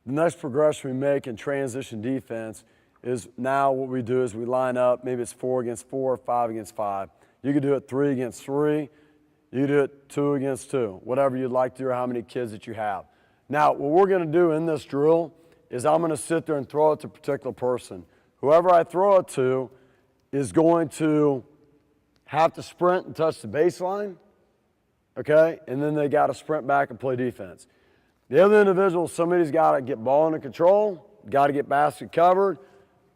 The next progression we make in transition defense is now what we do is we line up, maybe it's 4 against 4, 5 against 5. You could do it 3 against 3. You could do it 2 against 2, whatever you'd like to do or how many kids that you have. Now, what we're going to do in this drill is I'm going to sit there and throw it to a particular person. Whoever I throw it to is going to have to sprint and touch the baseline, okay? And then they got to sprint back and play defense. The other individual, somebody's got to get ball under control, got to get basket covered.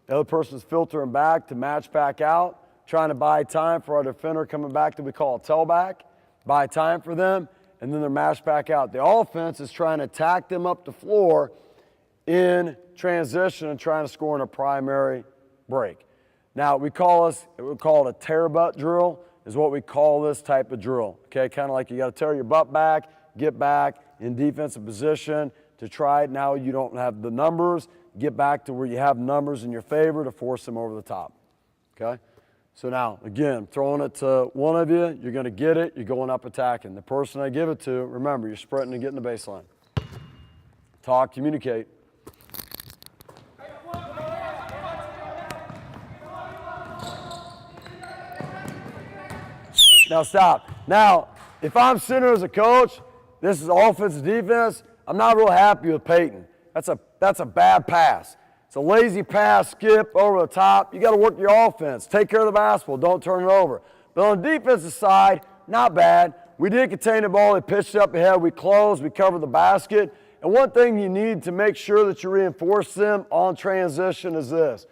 The other person's filtering back to match back out, trying to buy time for our defender coming back that we call a tailback, buy time for them, and then they're matched back out. The offense is trying to attack them up the floor in transition and trying to score in a primary break. Now, we call it a tear butt drill is what we call this type of drill, okay? Kind of like you got to tear your butt back, get back in defensive position to try it. Now you don't have the numbers, get back to where you have numbers in your favor to force them over the top, okay? So now, again, throwing it to one of you, you're going to get it, you're going up attacking. The person I give it to, remember, you're sprinting and getting the baseline. Talk, communicate. Now stop. Now, if I'm sitting there as a coach, this is offense, defense, I'm not real happy with Peyton. That's a bad pass. It's a lazy pass, skip over the top. You got to work your offense. Take care of the basketball. Don't turn it over. But on the defensive side, not bad. We did contain the ball. They pitched up ahead. We closed. We covered the basket. And one thing you need to make sure that you reinforce them on transition is this.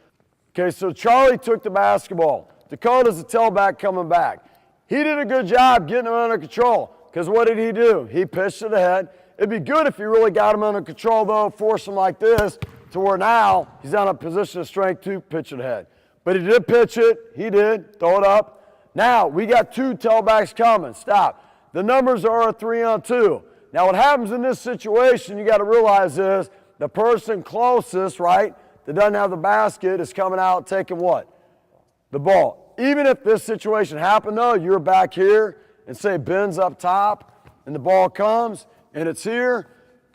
Okay, so Charlie took the basketball. Dakota's the tailback coming back. He did a good job getting him under control because what did he do? He pitched it ahead. It'd be good if you really got him under control, though, force him like this to where now he's on a position of strength to pitch it ahead. But he did pitch it. He did. Throw it up. Now, we got 2 tailbacks coming. Stop. The numbers are a 3-on-2. Now, what happens in this situation, you got to realize is the person closest, right, that doesn't have the basket is coming out taking what? The ball. Even if this situation happened, though, you're back here and say Ben's up top and the ball comes and it's here,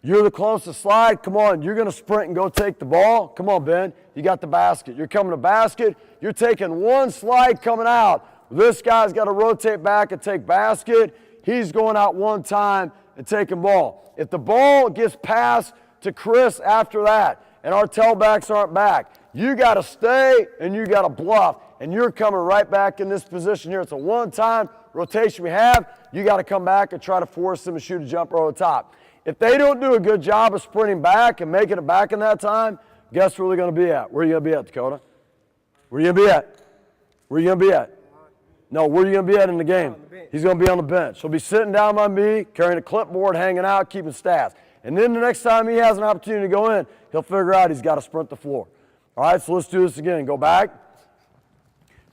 you're the closest slide. Come on, you're going to sprint and go take the ball. Come on, Ben. You got the basket. You're coming to basket. You're taking one slide coming out. This guy's got to rotate back and take basket. He's going out one time and taking ball. If the ball gets passed to Chris after that and our tailbacks aren't back, you got to stay and you got to bluff. And you're coming right back in this position here. It's a one-time rotation we have. You got to come back and try to force them to shoot a jumper over the top. If they don't do a good job of sprinting back and making it back in that time, guess where they're going to be at? Where are you going to be at, Dakota? Where are you going to be at? Where are you going to be at? No, where are you going to be at in the game? He's going to be on the bench. He'll be sitting down by me, carrying a clipboard, hanging out, keeping stats. And then the next time he has an opportunity to go in, he'll figure out he's got to sprint the floor. All right, so let's do this again. Go back.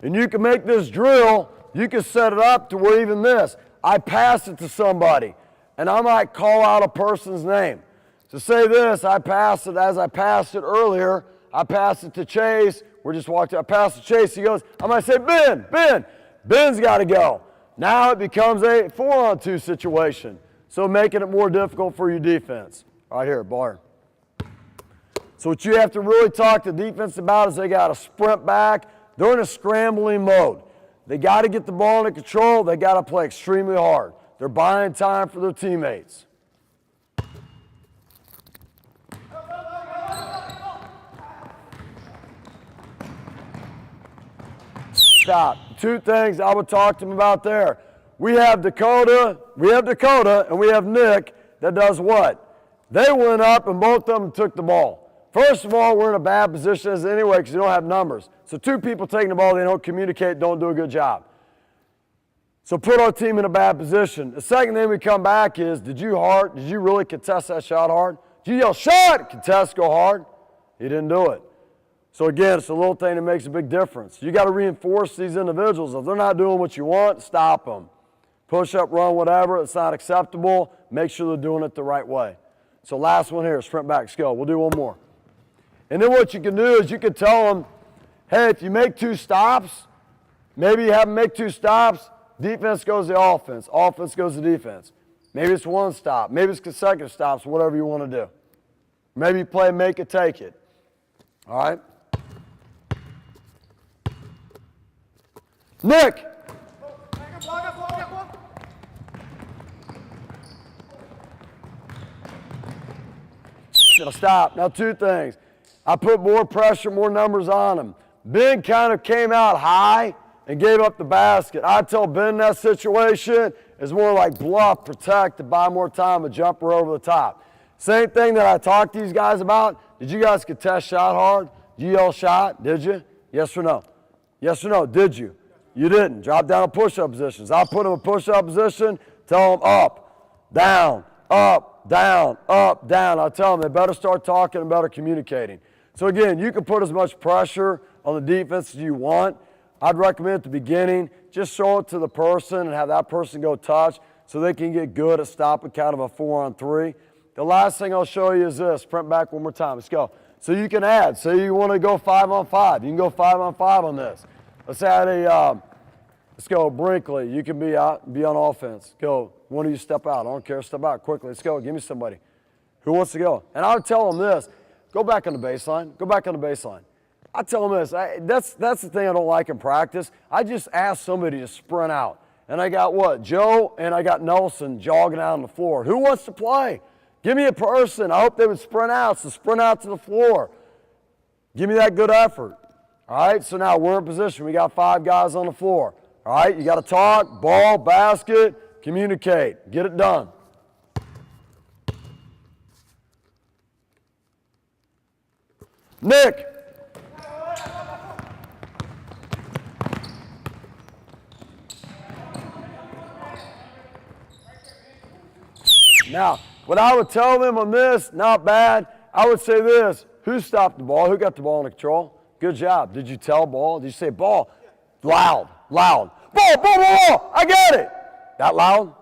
And you can make this drill, you can set it up to where even this, I pass it to somebody, and I might call out a person's name. To say this, I pass it as I passed it earlier, I pass it to Chase, we're just walking, I pass it to Chase, he goes, I might say, Ben, Ben's got to go. Now it becomes a 4-on-2 situation, so making it more difficult for your defense. Right here, bar. So what you have to really talk to defense about is they got to sprint back. They're in a scrambling mode. They got to get the ball under control. They got to play extremely hard. They're buying time for their teammates. Stop. 2 things I would talk to them about there. We have Dakota, and we have Nick that does what? They went up and both of them took the ball. First of all, we're in a bad position as anyway because you don't have numbers. So 2 people taking the ball, they don't communicate, don't do a good job. So put our team in a bad position. The second thing we come back is, did you really contest that shot hard? Did you yell, shot, contest, go hard? He didn't do it. So again, it's a little thing that makes a big difference. You got to reinforce these individuals. If they're not doing what you want, stop them. Push up, run, whatever. It's not acceptable. Make sure they're doing it the right way. So last one here, sprint back, skill. We'll do one more. And then what you can do is you can tell them, hey, if you make 2 stops, maybe you have them make 2 stops, defense goes to offense goes to defense. Maybe it's 1 stop, maybe it's consecutive stops, whatever you want to do. Maybe play make it, take it. All right? Nick. Now stop. Now two things. I put more pressure, more numbers on him. Ben kind of came out high and gave up the basket. I tell Ben in that situation is more like bluff, protect, to buy more time, a jumper over the top. Same thing that I talked to these guys about. Did you guys contest shot hard? Did you yell shot? Did you? Yes or no? Yes or no? Did you? You didn't. Drop down in push-up positions. I'll put them in push-up position, tell them up, down, up, down, up, down. I tell them they better start talking and better communicating. So again, you can put as much pressure on the defense as you want. I'd recommend at the beginning, just show it to the person and have that person go touch so they can get good at stopping kind of a 4-on-3. The last thing I'll show you is this. Sprint back one more time. Let's go. So you can add. Say you want to go 5-on-5. You can go 5-on-5 on this. Let's add a, let's go Brinkley. You can be out, be on offense. Go. One of you step out. I don't care. Step out quickly. Let's go. Give me somebody. Who wants to go? And I would tell them this. Go back on the baseline. Go back on the baseline. I tell them this. That's the thing I don't like in practice. I just ask somebody to sprint out. And I got what? Joe and I got Nelson jogging out on the floor. Who wants to play? Give me a person. I hope they would sprint out. So sprint out to the floor. Give me that good effort. All right, so now we're in position. We got 5 guys on the floor. All right, you got to talk, ball, basket, communicate. Get it done. Nick. Now, what I would tell them on this, not bad, I would say this. Who stopped the ball? Who got the ball under control? Good job. Did you tell ball? Did you say ball? Loud, loud. Ball, ball, ball. I got it. That loud?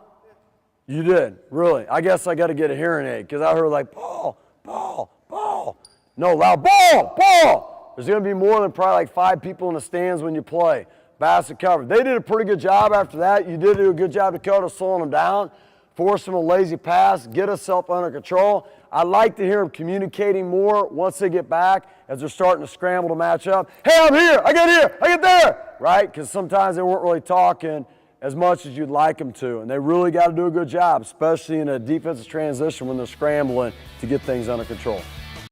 You did, really. I guess I got to get a hearing aid because I heard like ball, ball, ball. No, loud, ball, ball. There's going to be more than probably like 5 people in the stands when you play. Basket covered. They did a pretty good job after that. You did do a good job, Dakota, slowing them down. Force them a lazy pass, get yourself under control. I like to hear them communicating more once they get back as they're starting to scramble to match up. Hey, I'm here, I get there, right? Because sometimes they weren't really talking as much as you'd like them to, and they really got to do a good job, especially in a defensive transition when they're scrambling to get things under control.